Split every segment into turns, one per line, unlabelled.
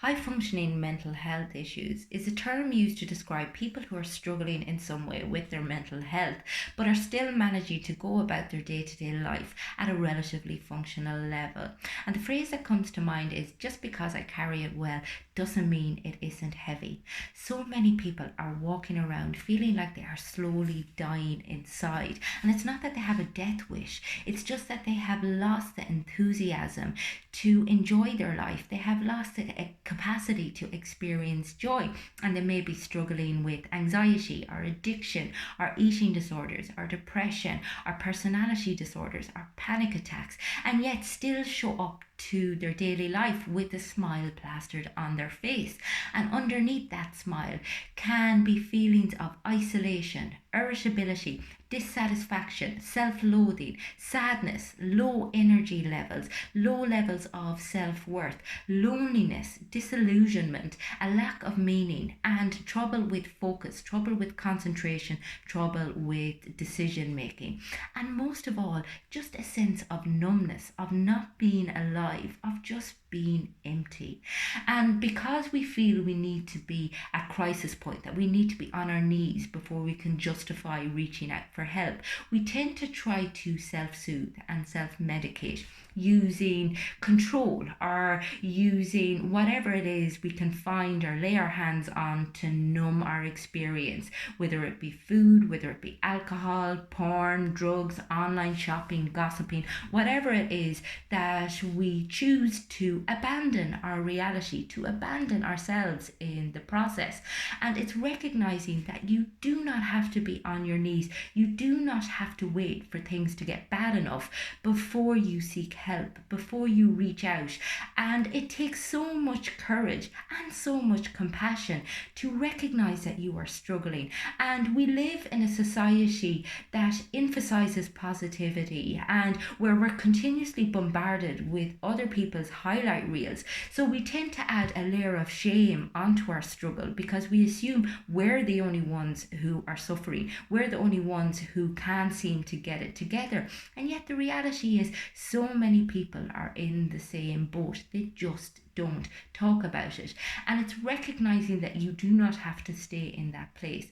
High functioning mental health issues is a term used to describe people who are struggling in some way with their mental health but are still managing to go about their day to day life at a relatively functional level. And the phrase that comes to mind is just because I carry it well doesn't mean it isn't heavy. So many people are walking around feeling like they are slowly dying inside. And it's not that they have a death wish, it's just that they have lost the enthusiasm to enjoy their life. They have lost the capacity to experience joy, and they may be struggling with anxiety or addiction or eating disorders or depression or personality disorders or panic attacks, and yet still show up to their daily life with a smile plastered on their face. And underneath that smile can be feelings of isolation, irritability, dissatisfaction, self loathing, sadness, low energy levels, low levels of self worth, loneliness, disillusionment, a lack of meaning, and trouble with focus, trouble with concentration, trouble with decision making. And most of all, just a sense of numbness, of not being alive, of just being empty. And because we feel we need to be at crisis point, that we need to be on our knees before we can justify reaching out for help, we tend to try to self-soothe and self-medicate using control or using whatever it is we can find or lay our hands on to numb our experience, whether it be food, whether it be alcohol, porn, drugs, online shopping, gossiping, whatever it is that we choose to abandon our reality, to abandon ourselves in the process. And it's recognizing that you do not have to be on your knees. You do not have to wait for things to get bad enough before you seek help, before you reach out. And it takes so much courage and so much compassion to recognize that you are struggling. And we live in a society that emphasizes positivity and where we're continuously bombarded with other people's highlight reels. So we tend to add a layer of shame onto our struggle because we assume we're the only ones who are suffering. We're the only ones who can't seem to get it together. And yet the reality is so many people are in the same boat. They just don't talk about it. And it's recognizing that you do not have to stay in that place.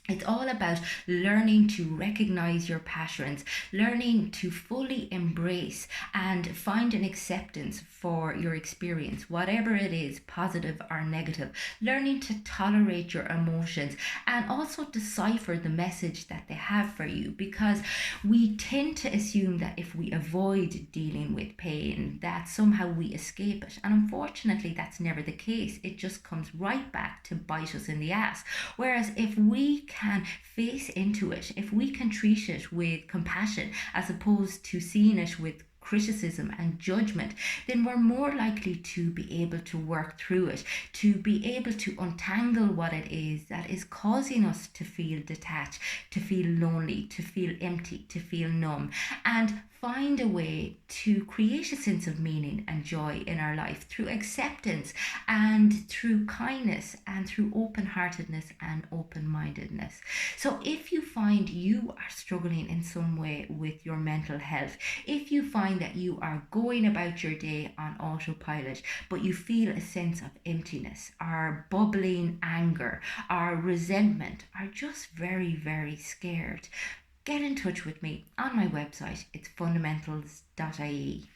It's all about learning to recognize your patterns, learning to fully embrace and find an acceptance for your experience, whatever it is, positive or negative, learning to tolerate your emotions and also decipher the message that they have for you, because we tend to assume that if we avoid dealing with pain, that somehow we escape it. And unfortunately, that's never the case. It just comes right back to bite us in the ass. Whereas if we can face into it, if we can treat it with compassion as opposed to seeing it with criticism and judgment, then we're more likely to be able to work through it, to be able to untangle what it is that is causing us to feel detached, to feel lonely, to feel empty, to feel numb, and find a way to create a sense of meaning and joy in our life through acceptance and through kindness and through open heartedness and open mindedness. So, if you find you are struggling in some way with your mental health, if you find that you are going about your day on autopilot, but you feel a sense of emptiness or bubbling anger or resentment, or just very, very scared, get in touch with me on my website. It's fundamentals.ie.